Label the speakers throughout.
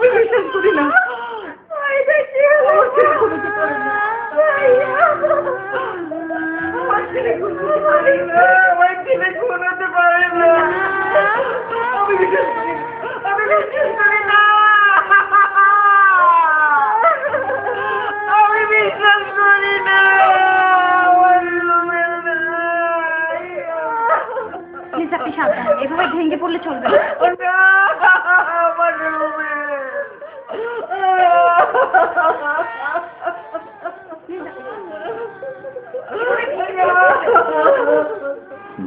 Speaker 1: আমি বিশ্বাস করি না। আমার ছেলে ঘুমোতে পারে না, আমার ছেলে ঘুমোতে পারে না। আমি বিশ্বাস করি না, আমি বিশ্বাস করি না, আমি বিশ্বাস করি না।
Speaker 2: প্লিজ আপনি সাবধান, এভাবে ভেঙে পড়লে চলবে না।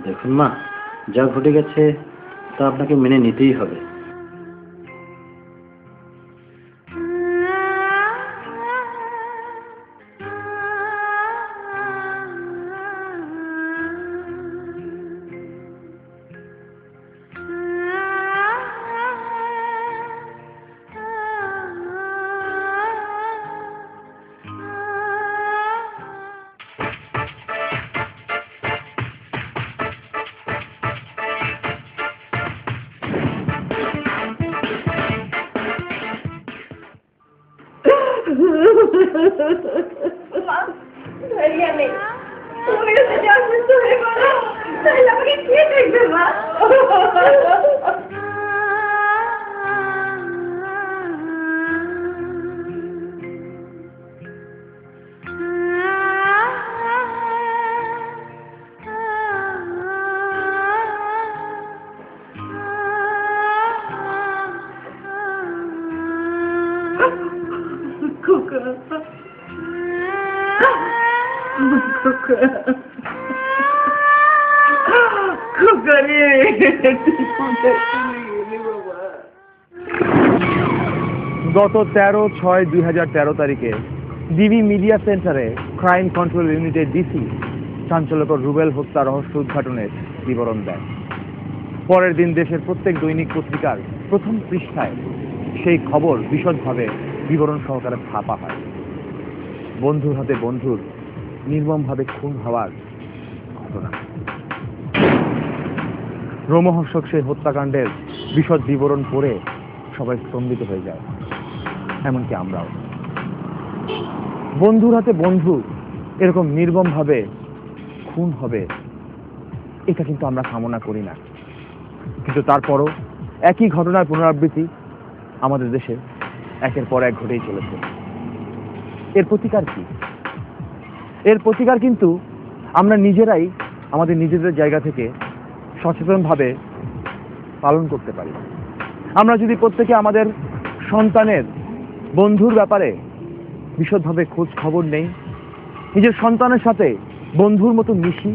Speaker 3: দেখুন মা, যা ঘটে গেছে তা আপনাকে মেনে নিতেই হবে।
Speaker 4: গত 13/6/2013 তারিখে ডিবি মিডিয়া সেন্টারে ক্রাইম কন্ট্রোল ইউনিটের ডিসি চাঞ্চল্যকর রুবেল হত্যা রহস্য উদ্ঘাটনের বিবরণ দেন। পরের দিন দেশের প্রত্যেক দৈনিক পত্রিকার প্রথম পৃষ্ঠায় সেই খবর বিশদভাবে বিবরণ সহকারে ছাপা হয়। বন্ধুর হাতে বন্ধুর নির্মমভাবে খুন হওয়ার ঘটনা। রোমহর্ষক সেই হত্যাকাণ্ডের বিশদ বিবরণ পড়ে সবাই স্তম্ভিত হয়ে যায়, এমনকি আমরাও। বন্ধুর হাতে বন্ধু এরকম নির্মমভাবে খুন হবে এটা কিন্তু আমরা কামনা করি না, কিন্তু তারপরও একই ঘটনার পুনরাবৃত্তি আমাদের দেশে একের পর এক ঘটেই চলেছে। এর প্রতিকার কি? এর প্রতিকার কিন্তু আমরা নিজেরাই আমাদের নিজেদের জায়গা থেকে সচেতনভাবে পালন করতে পারি। আমরা যদি প্রত্যেকে আমাদের সন্তানের বন্ধুর ব্যাপারে বিশদভাবে খোঁজ খবর নেই, নিজের সন্তানের সাথে বন্ধুর মতো মিশি,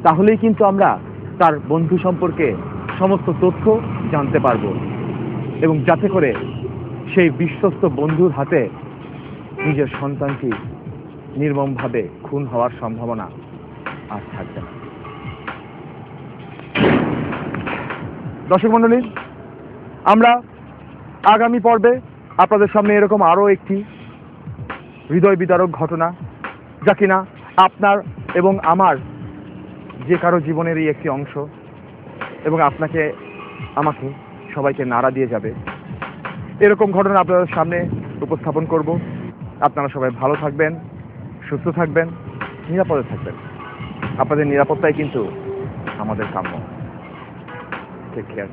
Speaker 4: তাহলেই কিন্তু আমরা তার বন্ধু সম্পর্কে সমস্ত তথ্য জানতে পারবো, এবং যাতে করে সেই বিশ্বস্ত বন্ধুর হাতে নিজের সন্তানটি নির্মমভাবে খুন হওয়ার সম্ভাবনা আর থাকবে না। দর্শক মণ্ডলী, আমরা আগামী পর্বে আপনাদের সামনে এরকম আরো একটি হৃদয় বিদারক ঘটনা, যা কিনা আপনার এবং আমার যে কারো জীবনেরই একটি অংশ, এবং আপনাকে আমাকে সবাইকে নাড়া দিয়ে যাবে, এরকম ঘটনা আপনাদের সামনে উপস্থাপন করব। আপনারা সবাই ভালো থাকবেন, সুস্থ থাকবেন, নিরাপদে থাকবেন। আপনাদের নিরাপত্তাই কিন্তু আমাদের কাম্য। Take care.